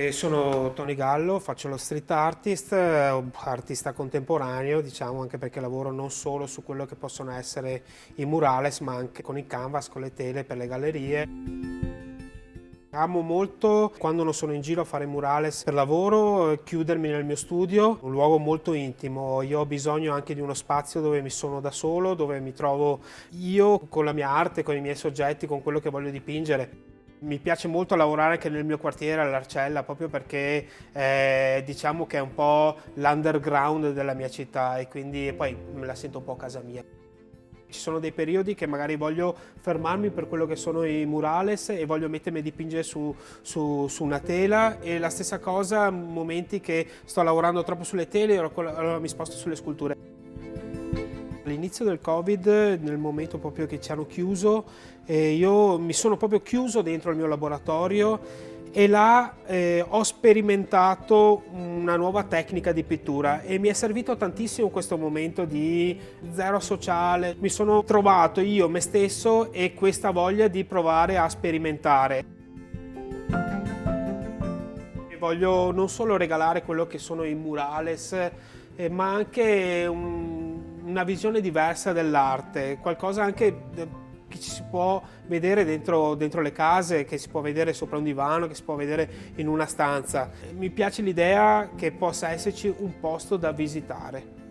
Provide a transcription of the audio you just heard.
Sono Tony Gallo, faccio lo street artist, artista contemporaneo, diciamo, anche perché lavoro non solo su quello che possono essere i murales, ma anche con i canvas, con le tele per le gallerie. Amo molto quando non sono in giro a fare murales per lavoro, chiudermi nel mio studio, un luogo molto intimo. Io ho bisogno anche di uno spazio dove mi sono da solo, dove mi trovo io con la mia arte, con i miei soggetti, con quello che voglio dipingere. Mi piace molto lavorare anche nel mio quartiere all'Arcella, proprio perché diciamo che è un po' l'underground della mia città e quindi poi me la sento un po' casa mia. Ci sono dei periodi che magari voglio fermarmi per quello che sono i murales e voglio mettermi a dipingere su una tela, e la stessa cosa momenti che sto lavorando troppo sulle tele e allora mi sposto sulle sculture. All'inizio del Covid, nel momento proprio che ci hanno chiuso, io mi sono proprio chiuso dentro il mio laboratorio e là ho sperimentato una nuova tecnica di pittura e mi è servito tantissimo questo momento di zero sociale. Mi sono trovato io, me stesso e questa voglia di provare a sperimentare. E voglio non solo regalare quello che sono i murales, ma anche una visione diversa dell'arte, qualcosa anche che ci si può vedere dentro le case, che si può vedere sopra un divano, che si può vedere in una stanza. Mi piace l'idea che possa esserci un posto da visitare.